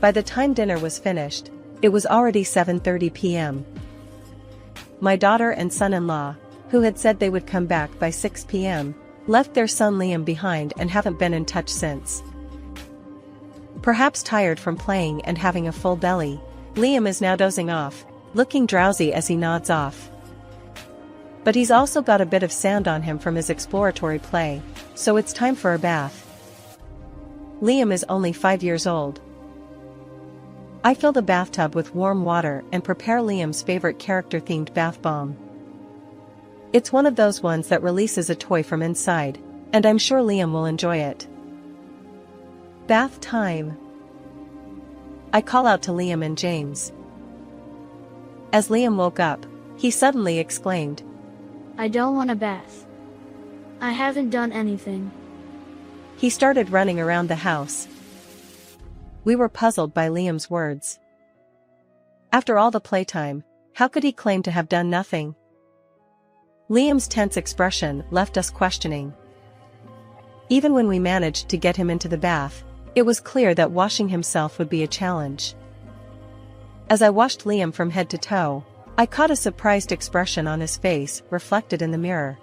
By the time dinner was finished, it was already 7:30 p.m. My daughter and son-in-law, who had said they would come back by 6 p.m., left their son Liam behind and haven't been in touch since. Perhaps tired from playing and having a full belly, Liam is now dozing off, looking drowsy as he nods off. But he's also got a bit of sand on him from his exploratory play, so it's time for a bath. Liam is only 5 years old. I fill the bathtub with warm water and prepare Liam's favorite character-themed bath bomb. It's one of those ones that releases a toy from inside, and I'm sure Liam will enjoy it. Bath time! I call out to Liam and James. As Liam woke up, he suddenly exclaimed, "I don't want a bath. I haven't done anything." He started running around the house. We were puzzled by Liam's words. After all the playtime, how could he claim to have done nothing? Liam's tense expression left us questioning. Even when we managed to get him into the bath, it was clear that washing himself would be a challenge. As I washed Liam from head to toe, I caught a surprised expression on his face reflected in the mirror.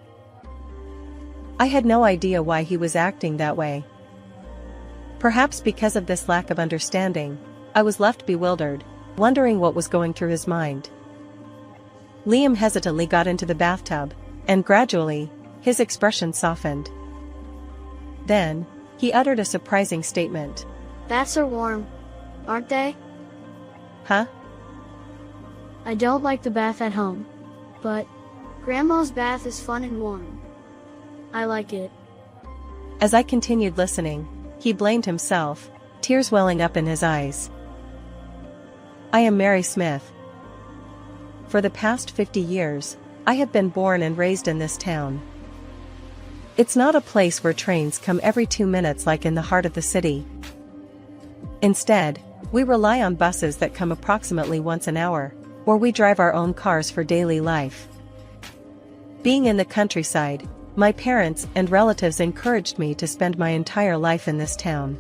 I had no idea why he was acting that way. Perhaps because of this lack of understanding, I was left bewildered, wondering what was going through his mind. Liam hesitantly got into the bathtub, and gradually, his expression softened. Then, he uttered a surprising statement. "Baths are warm, aren't they?" Huh? "I don't like the bath at home. But Grandma's bath is fun and warm. I like it." As I continued listening, he blamed himself, tears welling up in his eyes. I am Mary Smith. For the past 50 years, I have been born and raised in this town. It's not a place where trains come every 2 minutes like in the heart of the city. Instead, we rely on buses that come approximately once an hour, or we drive our own cars for daily life. Being in the countryside, my parents and relatives encouraged me to spend my entire life in this town.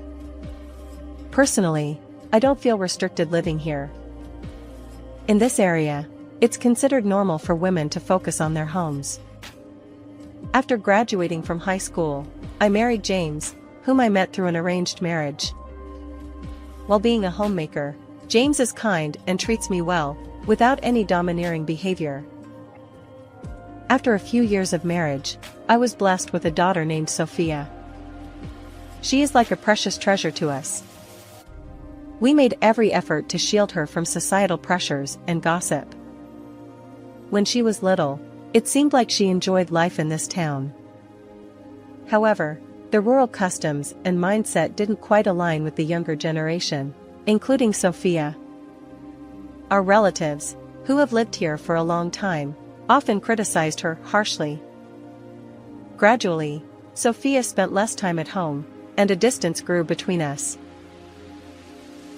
Personally, I don't feel restricted living here. In this area, it's considered normal for women to focus on their homes. After graduating from high school, I married James, whom I met through an arranged marriage. While being a homemaker, James is kind and treats me well, without any domineering behavior. After a few years of marriage, I was blessed with a daughter named Sophia. She is like a precious treasure to us. We made every effort to shield her from societal pressures and gossip. When she was little, it seemed like she enjoyed life in this town. However, the rural customs and mindset didn't quite align with the younger generation, including Sophia. Our relatives, who have lived here for a long time, often criticized her harshly. Gradually, Sophia spent less time at home, and a distance grew between us.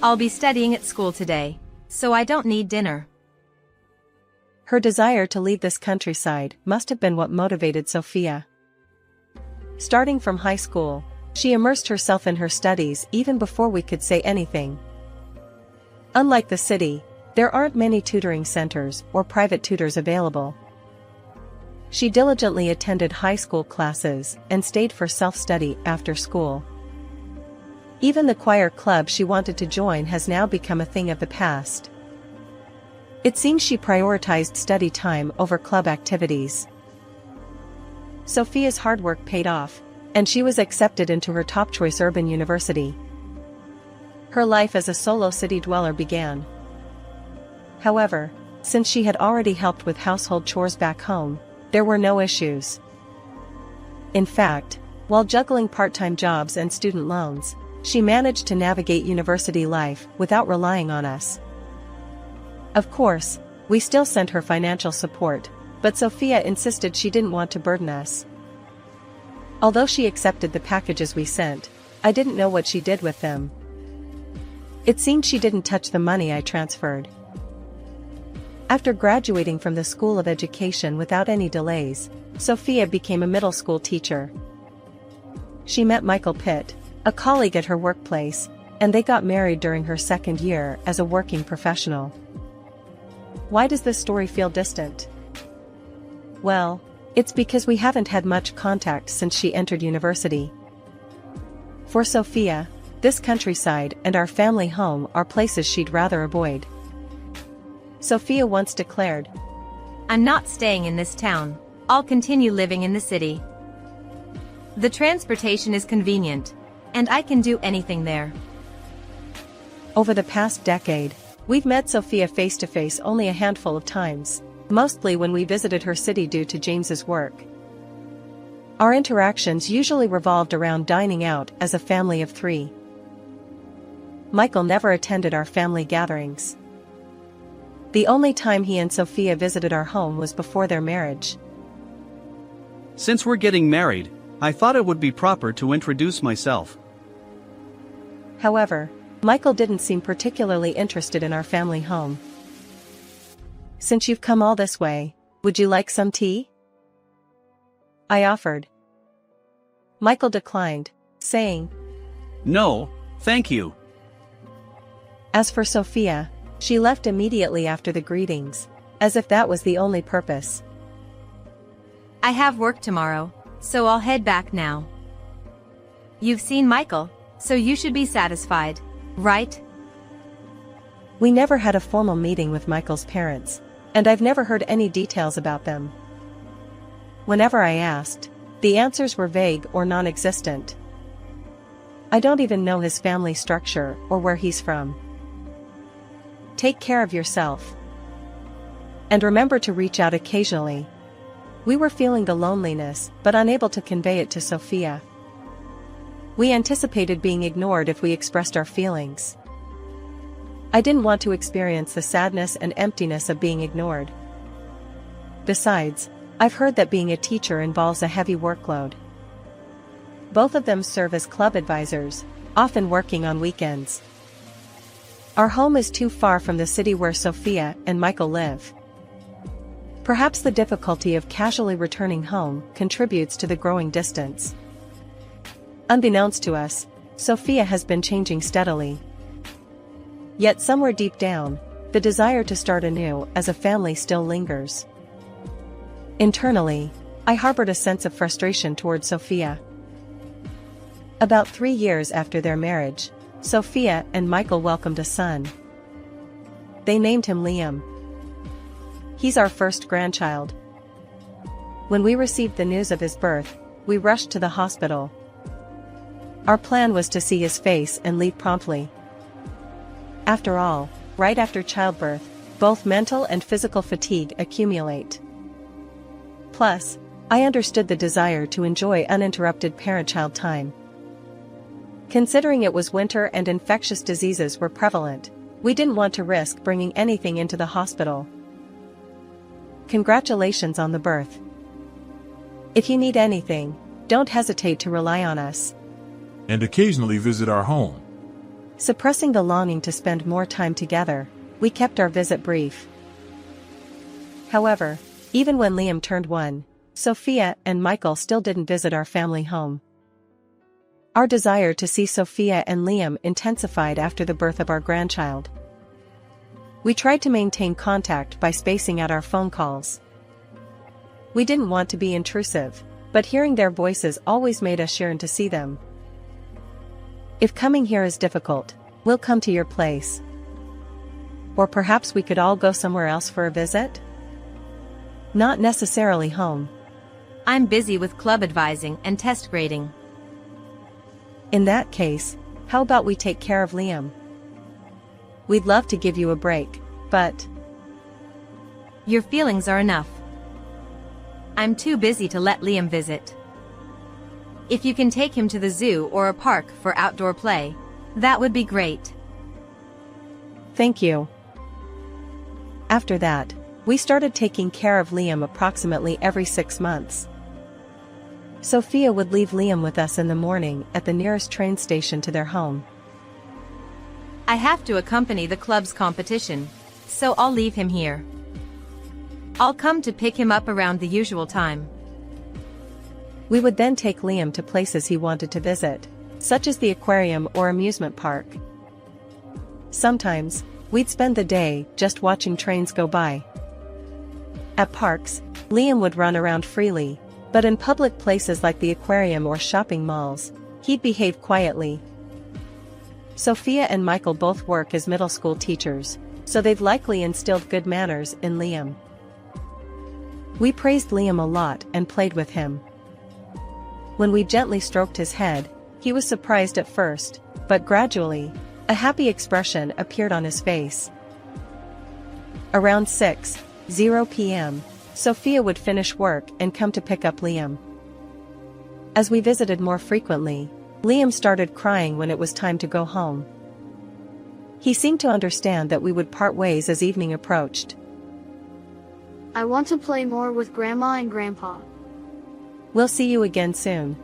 "I'll be studying at school today, so I don't need dinner." Her desire to leave this countryside must have been what motivated Sophia. Starting from high school, she immersed herself in her studies even before we could say anything. Unlike the city, there aren't many tutoring centers or private tutors available. She diligently attended high school classes and stayed for self-study after school. Even the choir club she wanted to join has now become a thing of the past. It seems she prioritized study time over club activities. Sophia's hard work paid off, and she was accepted into her top-choice urban university. Her life as a solo city dweller began. However, since she had already helped with household chores back home, there were no issues. In fact, while juggling part-time jobs and student loans, she managed to navigate university life without relying on us. Of course, we still sent her financial support, but Sophia insisted she didn't want to burden us. Although she accepted the packages we sent, I didn't know what she did with them. It seemed she didn't touch the money I transferred. After graduating from the School of Education without any delays, Sophia became a middle school teacher. She met Michael Pitt, a colleague at her workplace, and they got married during her second year as a working professional. Why does this story feel distant? Well, it's because we haven't had much contact since she entered university. For Sophia, this countryside and our family home are places she'd rather avoid. Sophia once declared, "I'm not staying in this town. I'll continue living in the city. The transportation is convenient, and I can do anything there." Over the past decade, we've met Sophia face-to-face only a handful of times, mostly when we visited her city due to James's work. Our interactions usually revolved around dining out as a family of 3. Michael never attended our family gatherings. The only time he and Sophia visited our home was before their marriage. Since we're getting married, I thought it would be proper to introduce myself. However, Michael didn't seem particularly interested in our family home. "Since you've come all this way, would you like some tea?" I offered. Michael declined, saying, "No, thank you." As for Sophia, she left immediately after the greetings, as if that was the only purpose. "I have work tomorrow, so I'll head back now. You've seen Michael, so you should be satisfied, right?" We never had a formal meeting with Michael's parents, and I've never heard any details about them. Whenever I asked, the answers were vague or non-existent. I don't even know his family structure or where he's from. Take care of yourself. And remember to reach out occasionally. We were feeling the loneliness, but unable to convey it to Sophia. We anticipated being ignored if we expressed our feelings. I didn't want to experience the sadness and emptiness of being ignored. Besides, I've heard that being a teacher involves a heavy workload. Both of them serve as club advisors, often working on weekends. Our home is too far from the city where Sophia and Michael live. Perhaps the difficulty of casually returning home contributes to the growing distance. Unbeknownst to us, Sophia has been changing steadily. Yet somewhere deep down, the desire to start anew as a family still lingers. Internally, I harbored a sense of frustration toward Sophia. About 3 years after their marriage, Sophia and Michael welcomed a son. They named him Liam. He's our first grandchild. When we received the news of his birth, we rushed to the hospital. Our plan was to see his face and leave promptly. After all, right after childbirth, both mental and physical fatigue accumulate. Plus, I understood the desire to enjoy uninterrupted parent-child time. Considering it was winter and infectious diseases were prevalent, we didn't want to risk bringing anything into the hospital. Congratulations on the birth. If you need anything, don't hesitate to rely on us. And occasionally visit our home. Suppressing the longing to spend more time together, we kept our visit brief. However, even when Liam turned 1, Sophia and Michael still didn't visit our family home. Our desire to see Sophia and Liam intensified after the birth of our grandchild. We tried to maintain contact by spacing out our phone calls. We didn't want to be intrusive, but hearing their voices always made us yearn to see them. If coming here is difficult, we'll come to your place. Or perhaps we could all go somewhere else for a visit? Not necessarily home. I'm busy with club advising and test grading. In that case, how about we take care of Liam? We'd love to give you a break, but... Your feelings are enough. I'm too busy to let Liam visit. If you can take him to the zoo or a park for outdoor play, that would be great. Thank you. After that, we started taking care of Liam approximately every 6 months. Sophia would leave Liam with us in the morning at the nearest train station to their home. I have to accompany the club's competition, so I'll leave him here. I'll come to pick him up around the usual time. We would then take Liam to places he wanted to visit, such as the aquarium or amusement park, Sometimes, we'd spend the day just watching trains go by. At parks, Liam would run around freely, but in public places like the aquarium or shopping malls, he'd behave quietly. Sophia and Michael both work as middle school teachers, so they've likely instilled good manners in Liam. We praised Liam a lot and played with him. When we gently stroked his head, he was surprised at first, but gradually, a happy expression appeared on his face. Around 6:00 p.m., Sophia would finish work and come to pick up Liam. As we visited more frequently, Liam started crying when it was time to go home. He seemed to understand that we would part ways as evening approached. I want to play more with Grandma and Grandpa. We'll see you again soon.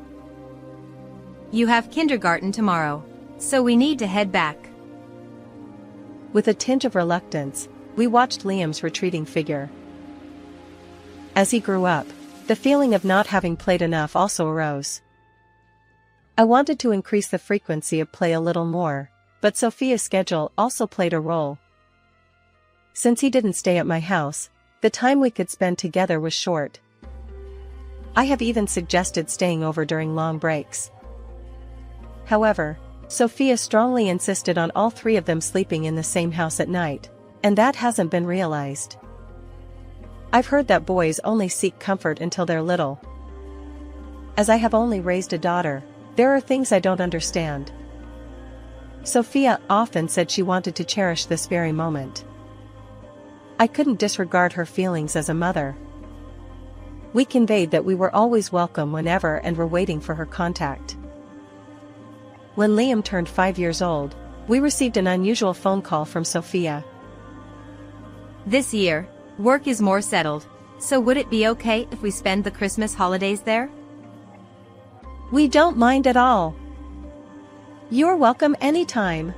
You have kindergarten tomorrow, so we need to head back. With a tinge of reluctance, we watched Liam's retreating figure. As he grew up, the feeling of not having played enough also arose. I wanted to increase the frequency of play a little more, but Sophia's schedule also played a role. Since he didn't stay at my house, the time we could spend together was short. I have even suggested staying over during long breaks. However, Sophia strongly insisted on all three of them sleeping in the same house at night, and that hasn't been realized. I've heard that boys only seek comfort until they're little. As I have only raised a daughter, there are things I don't understand. Sophia often said she wanted to cherish this very moment. I couldn't disregard her feelings as a mother. We conveyed that we were always welcome whenever and were waiting for her contact. When Liam turned 5 years old, we received an unusual phone call from Sophia. This year, work is more settled, so would it be okay if we spend the Christmas holidays there? We don't mind at all. You're welcome anytime.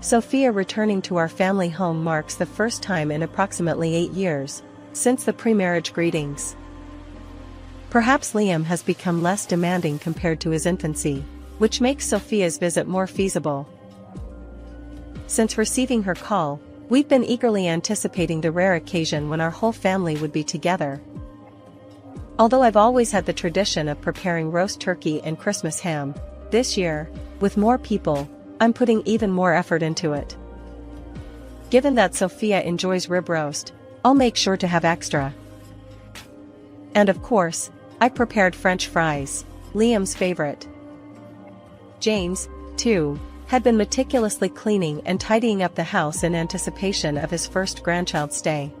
Sophia returning to our family home marks the first time in approximately 8 years, since the pre-marriage greetings. Perhaps Liam has become less demanding compared to his infancy, which makes Sophia's visit more feasible. Since receiving her call, we've been eagerly anticipating the rare occasion when our whole family would be together. Although I've always had the tradition of preparing roast turkey and Christmas ham, this year, with more people, I'm putting even more effort into it. Given that Sophia enjoys rib roast, I'll make sure to have extra. And of course, I prepared French fries, Liam's favorite. James, too, had been meticulously cleaning and tidying up the house in anticipation of his first grandchild's stay.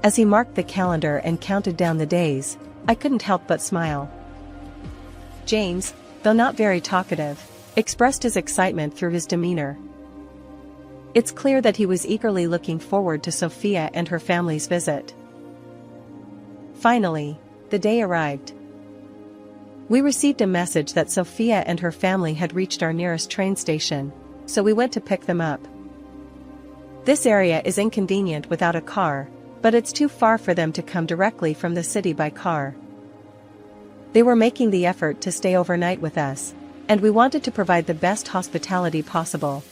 As he marked the calendar and counted down the days, I couldn't help but smile. James, though not very talkative, expressed his excitement through his demeanor. It's clear that he was eagerly looking forward to Sophia and her family's visit. Finally, the day arrived. We received a message that Sophia and her family had reached our nearest train station, so we went to pick them up. This area is inconvenient without a car, but it's too far for them to come directly from the city by car. They were making the effort to stay overnight with us, and we wanted to provide the best hospitality possible.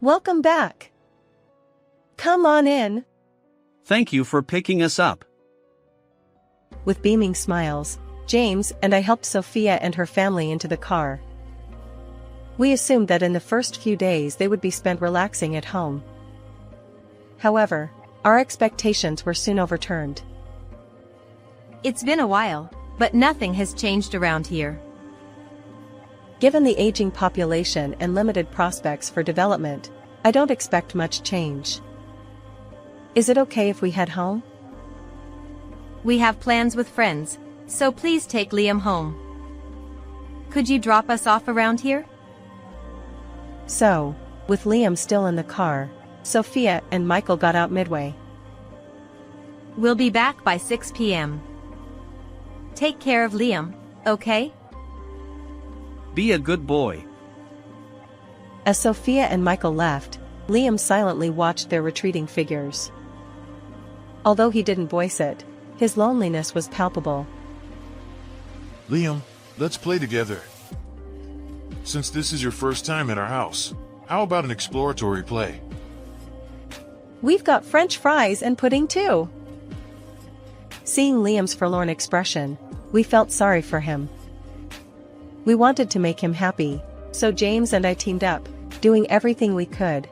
Welcome back. Come on in. Thank you for picking us up. With beaming smiles, James and I helped Sophia and her family into the car. We assumed that in the first few days they would be spent relaxing at home. However, our expectations were soon overturned. It's been a while, but nothing has changed around here. Given the aging population and limited prospects for development, I don't expect much change. Is it okay if we head home? We have plans with friends, so please take Liam home. Could you drop us off around here? So, with Liam still in the car, Sophia and Michael got out midway. We'll be back by 6 p.m. Take care of Liam, okay? Be a good boy. As Sophia and Michael left, Liam silently watched their retreating figures. Although he didn't voice it, his loneliness was palpable. Liam, let's play together. Since this is your first time at our house, how about an exploratory play? We've got French fries and pudding too. Seeing Liam's forlorn expression, we felt sorry for him. We wanted to make him happy, so James and I teamed up, doing everything we could.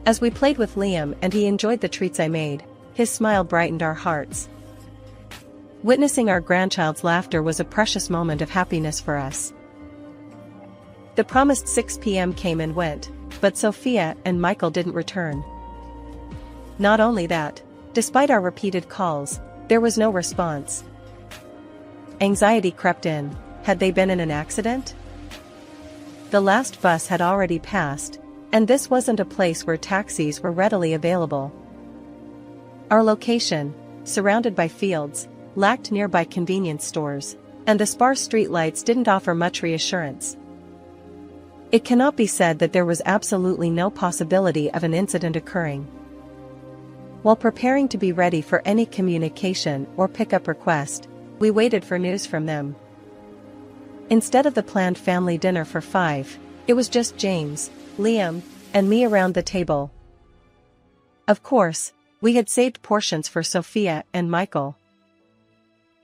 As we played with Liam and he enjoyed the treats I made, his smile brightened our hearts. Witnessing our grandchild's laughter was a precious moment of happiness for us. The promised 6 p.m. came and went, but Sophia and Michael didn't return. Not only that, despite our repeated calls, there was no response. Anxiety crept in. Had they been in an accident? The last bus had already passed, and this wasn't a place where taxis were readily available. Our location, surrounded by fields, lacked nearby convenience stores, and the sparse streetlights didn't offer much reassurance. It cannot be said that there was absolutely no possibility of an incident occurring. While preparing to be ready for any communication or pickup request, we waited for news from them. Instead of the planned family dinner for 5, it was just James, Liam, and me around the table. Of course, we had saved portions for Sophia and Michael.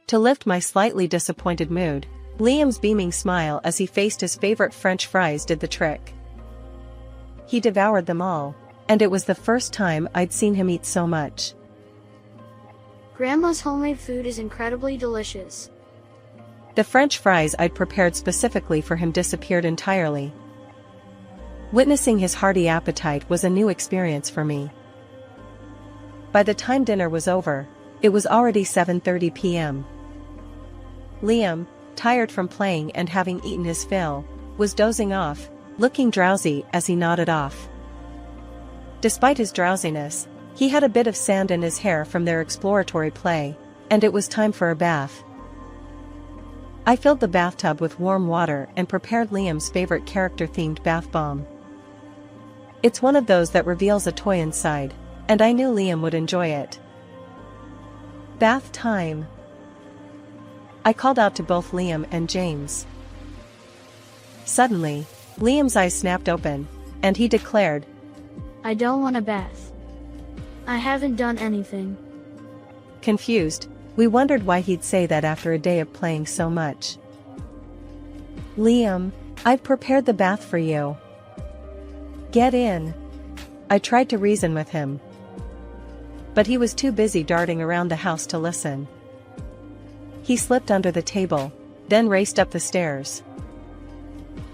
To lift my slightly disappointed mood, Liam's beaming smile as he faced his favorite French fries did the trick. He devoured them all, and it was the first time I'd seen him eat so much. Grandma's homemade food is incredibly delicious. The French fries I'd prepared specifically for him disappeared entirely. Witnessing his hearty appetite was a new experience for me. By the time dinner was over, it was already 7:30 p.m. Liam, tired from playing and having eaten his fill, was dozing off, looking drowsy as he nodded off. Despite his drowsiness, he had a bit of sand in his hair from their exploratory play, and it was time for a bath. I filled the bathtub with warm water and prepared Liam's favorite character-themed bath bomb. It's one of those that reveals a toy inside, and I knew Liam would enjoy it. Bath time! I called out to both Liam and James. Suddenly, Liam's eyes snapped open, and he declared, I don't want a bath. I haven't done anything. Confused, we wondered why he'd say that after a day of playing so much. Liam, I've prepared the bath for you. Get in. I tried to reason with him, but he was too busy darting around the house to listen. He slipped under the table, then raced up the stairs.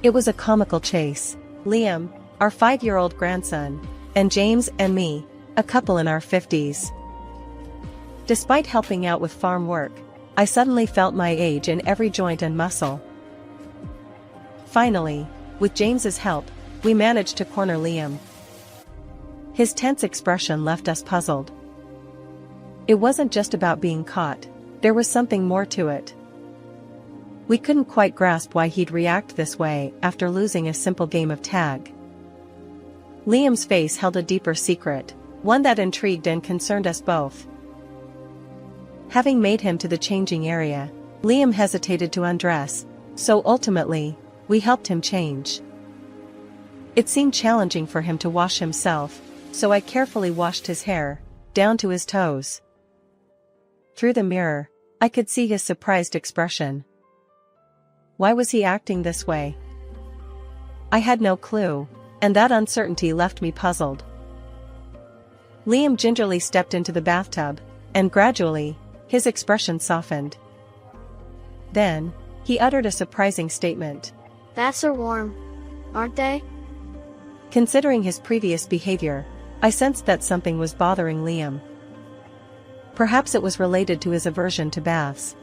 It was a comical chase. Liam, our 5-year-old grandson, and James and me, a couple in our 50s. Despite helping out with farm work, I suddenly felt my age in every joint and muscle. Finally, with James's help, we managed to corner Liam. His tense expression left us puzzled. It wasn't just about being caught, there was something more to it. We couldn't quite grasp why he'd react this way after losing a simple game of tag. Liam's face held a deeper secret, one that intrigued and concerned us both. Having made him to the changing area, Liam hesitated to undress, so ultimately, we helped him change. It seemed challenging for him to wash himself, so I carefully washed his hair, down to his toes. Through the mirror, I could see his surprised expression. Why was he acting this way? I had no clue, and that uncertainty left me puzzled. Liam gingerly stepped into the bathtub, and gradually, his expression softened. Then, he uttered a surprising statement. Baths are warm, aren't they? Considering his previous behavior, I sensed that something was bothering Liam. Perhaps it was related to his aversion to baths.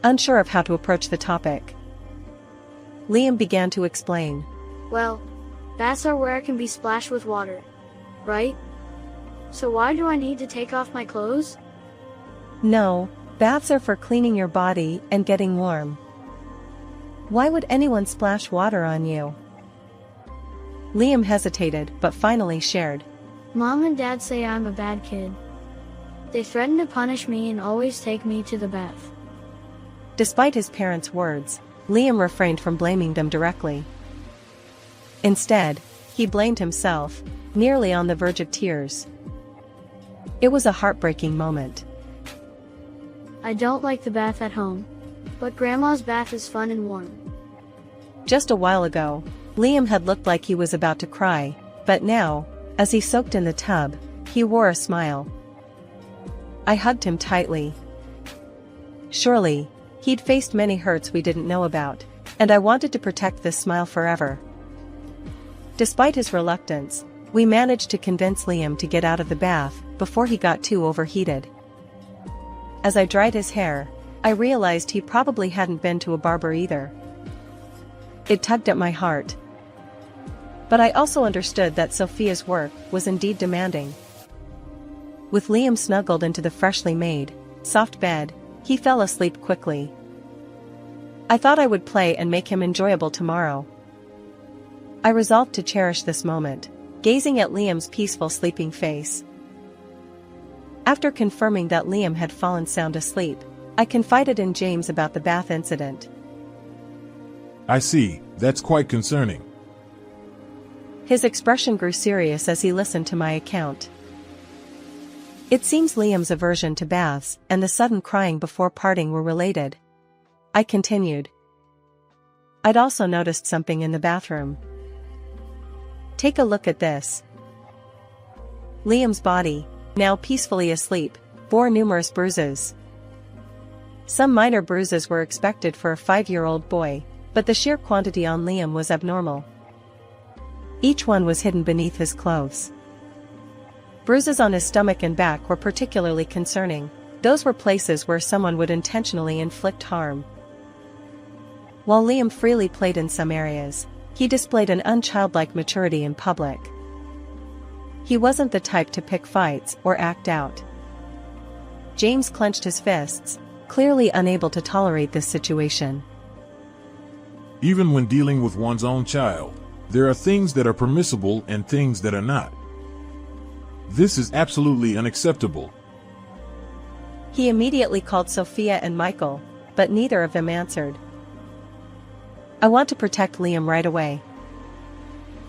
Unsure of how to approach the topic, Liam began to explain. Well, baths are where I can be splashed with water, right? So why do I need to take off my clothes? No, baths are for cleaning your body and getting warm. Why would anyone splash water on you? Liam hesitated but finally shared. Mom and Dad say I'm a bad kid. They threaten to punish me and always take me to the bath. Despite his parents' words, Liam refrained from blaming them directly. Instead, he blamed himself, nearly on the verge of tears. It was a heartbreaking moment. I don't like the bath at home, but Grandma's bath is fun and warm. Just a while ago, Liam had looked like he was about to cry, but now, as he soaked in the tub, he wore a smile. I hugged him tightly. Surely, he'd faced many hurts we didn't know about, and I wanted to protect this smile forever. Despite his reluctance, we managed to convince Liam to get out of the bath before he got too overheated. As I dried his hair, I realized he probably hadn't been to a barber either. It tugged at my heart. But I also understood that Sophia's work was indeed demanding. With Liam snuggled into the freshly made, soft bed, he fell asleep quickly. I thought I would play and make him enjoyable tomorrow. I resolved to cherish this moment, gazing at Liam's peaceful sleeping face. After confirming that Liam had fallen sound asleep, I confided in James about the bath incident. I see, that's quite concerning. His expression grew serious as he listened to my account. It seems Liam's aversion to baths and the sudden crying before parting were related. I continued. I'd also noticed something in the bathroom. Take a look at this. Liam's body, now peacefully asleep, bore numerous bruises. Some minor bruises were expected for a 5-year-old boy, but the sheer quantity on Liam was abnormal. Each one was hidden beneath his clothes. Bruises on his stomach and back were particularly concerning. Those were places where someone would intentionally inflict harm. While Liam freely played in some areas, he displayed an unchildlike maturity in public. He wasn't the type to pick fights or act out. James clenched his fists, clearly unable to tolerate this situation. Even when dealing with one's own child, there are things that are permissible and things that are not. This is absolutely unacceptable. He immediately called Sophia and Michael, but neither of them answered. I want to protect Liam right away.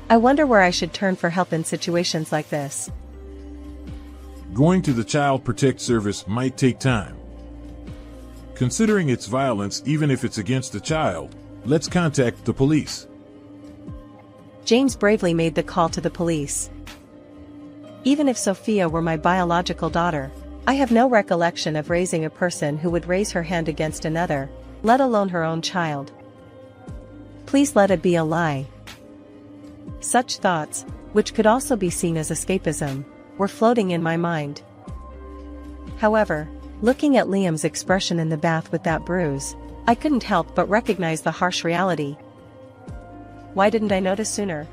I wonder where I should turn for help in situations like this. Going to the Child Protect Service might take time. Considering its violence, even if it's against the child, let's contact the police. James bravely made the call to the police. Even if Sophia were my biological daughter, I have no recollection of raising a person who would raise her hand against another, let alone her own child. Please let it be a lie. Such thoughts, which could also be seen as escapism, were floating in my mind. However, looking at Liam's expression in the bath with that bruise, I couldn't help but recognize the harsh reality. Why didn't I notice sooner?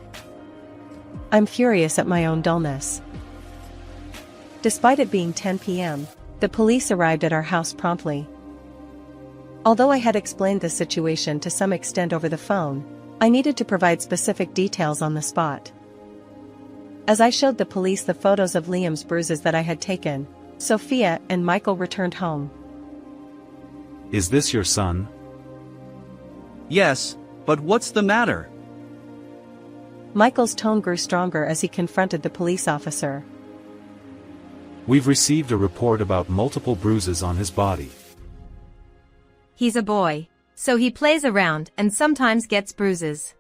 I'm furious at my own dullness. Despite it being 10 p.m., the police arrived at our house promptly. Although I had explained the situation to some extent over the phone, I needed to provide specific details on the spot. As I showed the police the photos of Liam's bruises that I had taken, Sophia and Michael returned home. Is this your son? Yes, but what's the matter? Michael's tone grew stronger as he confronted the police officer. We've received a report about multiple bruises on his body. He's a boy, so he plays around and sometimes gets bruises.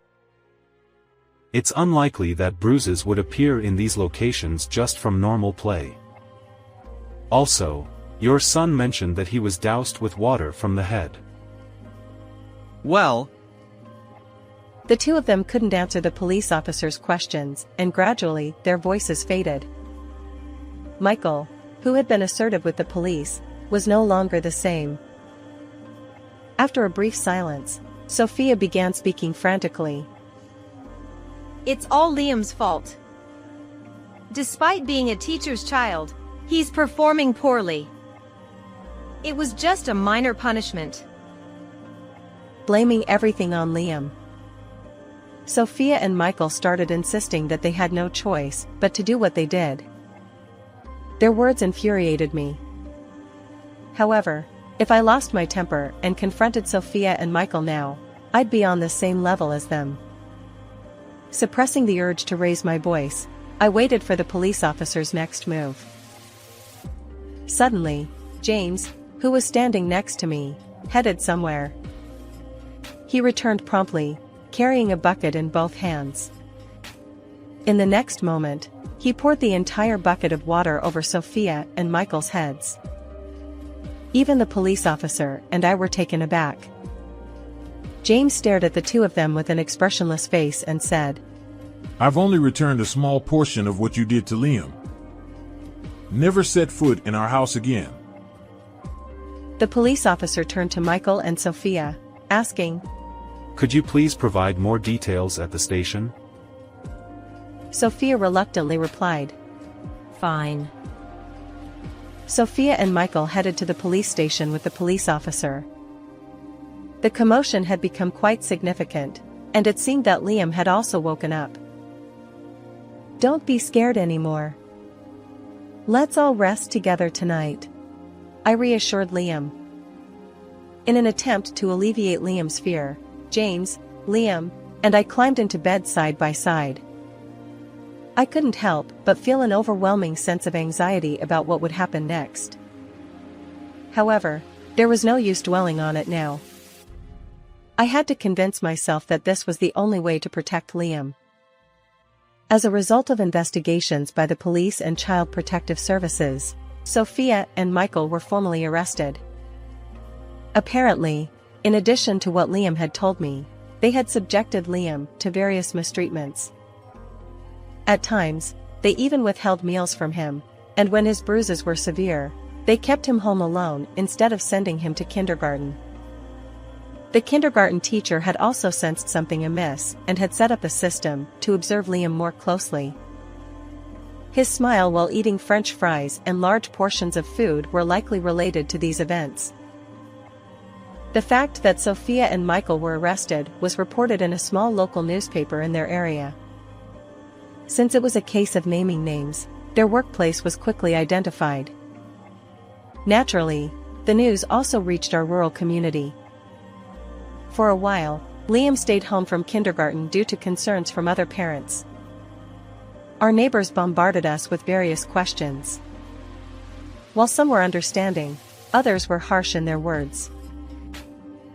It's unlikely that bruises would appear in these locations just from normal play. Also, your son mentioned that he was doused with water from the head. Well, the two of them couldn't answer the police officer's questions, and gradually their voices faded. Michael, who had been assertive with the police, was no longer the same. After a brief silence, Sophia began speaking frantically. It's all Liam's fault. Despite being a teacher's child, he's performing poorly. It was just a minor punishment. Blaming everything on Liam. Sophia and Michael started insisting that they had no choice but to do what they did. Their words infuriated me. However, if I lost my temper and confronted Sophia and Michael now, I'd be on the same level as them. Suppressing the urge to raise my voice, I waited for the police officer's next move. Suddenly, James, who was standing next to me, headed somewhere. He returned promptly, carrying a bucket in both hands. In the next moment, he poured the entire bucket of water over Sophia and Michael's heads. Even the police officer and I were taken aback. James stared at the two of them with an expressionless face and said, "I've only returned a small portion of what you did to Liam. Never set foot in our house again." The police officer turned to Michael and Sophia, asking, "Could you please provide more details at the station?" Sophia reluctantly replied, Fine. Sophia and Michael headed to the police station with the police officer. The commotion had become quite significant, and it seemed that Liam had also woken up. "Don't be scared anymore. Let's all rest together tonight," I reassured Liam. In an attempt to alleviate Liam's fear, James, Liam, and I climbed into bed side by side. I couldn't help but feel an overwhelming sense of anxiety about what would happen next. However, there was no use dwelling on it now. I had to convince myself that this was the only way to protect Liam. As a result of investigations by the police and Child Protective Services, Sophia and Michael were formally arrested. Apparently, in addition to what Liam had told me, they had subjected Liam to various mistreatments. At times, they even withheld meals from him, and when his bruises were severe, they kept him home alone instead of sending him to kindergarten. The kindergarten teacher had also sensed something amiss and had set up a system to observe Liam more closely. His smile while eating French fries and large portions of food were likely related to these events. The fact that Sophia and Michael were arrested was reported in a small local newspaper in their area. Since it was a case of naming names, their workplace was quickly identified. Naturally, the news also reached our rural community. For a while, Liam stayed home from kindergarten due to concerns from other parents. Our neighbors bombarded us with various questions. While some were understanding, others were harsh in their words.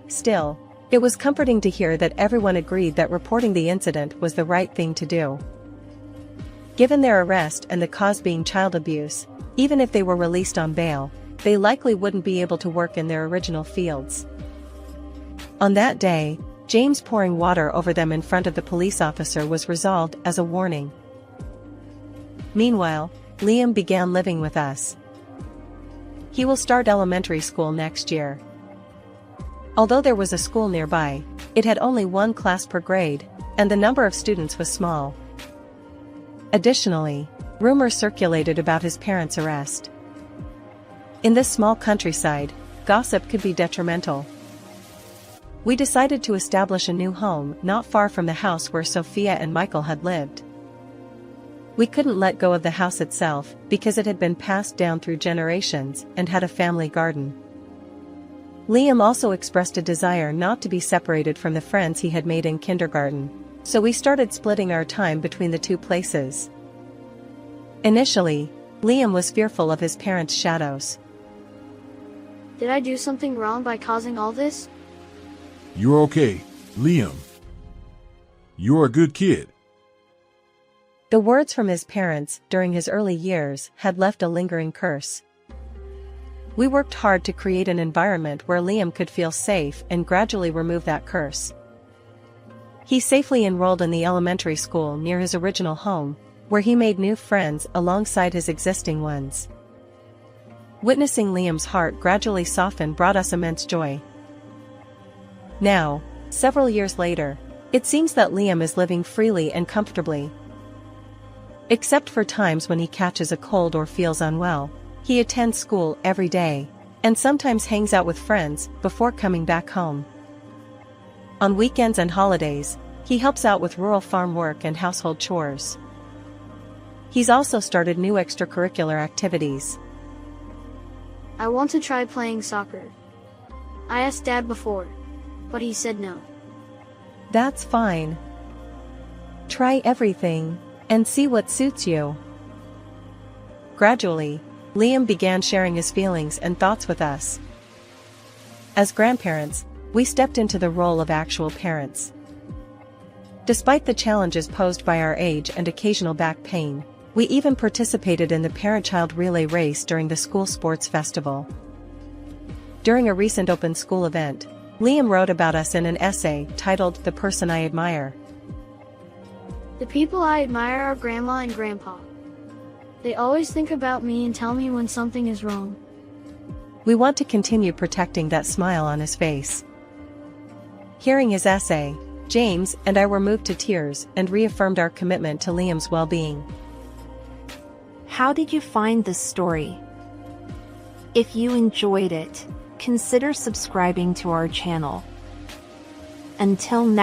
Still, it was comforting to hear that everyone agreed that reporting the incident was the right thing to do. Given their arrest and the cause being child abuse, even if they were released on bail, they likely wouldn't be able to work in their original fields. On that day, James pouring water over them in front of the police officer was resolved as a warning. Meanwhile, Liam began living with us. He will start elementary school next year. Although there was a school nearby, it had only one class per grade, and the number of students was small. Additionally, rumors circulated about his parents' arrest. In this small countryside, gossip could be detrimental. We decided to establish a new home not far from the house where Sophia and Michael had lived. We couldn't let go of the house itself because it had been passed down through generations and had a family garden. Liam also expressed a desire not to be separated from the friends he had made in kindergarten, so we started splitting our time between the two places. Initially, Liam was fearful of his parents' shadows. Did I do something wrong by causing all this? "You're okay, Liam. You're a good kid." The words from his parents during his early years had left a lingering curse. We worked hard to create an environment where Liam could feel safe and gradually remove that curse. He safely enrolled in the elementary school near his original home, where he made new friends alongside his existing ones. Witnessing Liam's heart gradually soften brought us immense joy. Now, several years later, it seems that Liam is living freely and comfortably. Except for times when he catches a cold or feels unwell, he attends school every day, and sometimes hangs out with friends before coming back home. On weekends and holidays, he helps out with rural farm work and household chores. He's also started new extracurricular activities. I want to try playing soccer. I asked Dad before, but he said no. That's fine. Try everything, and see what suits you. Gradually, Liam began sharing his feelings and thoughts with us. As grandparents, we stepped into the role of actual parents. Despite the challenges posed by our age and occasional back pain, we even participated in the parent-child relay race during the school sports festival. During a recent open school event, Liam wrote about us in an essay titled "The Person I Admire." The people I admire are Grandma and Grandpa. They always think about me and tell me when something is wrong. We want to continue protecting that smile on his face. Hearing his essay, James and I were moved to tears and reaffirmed our commitment to Liam's well-being. How did you find this story? If you enjoyed it, consider subscribing to our channel. Until next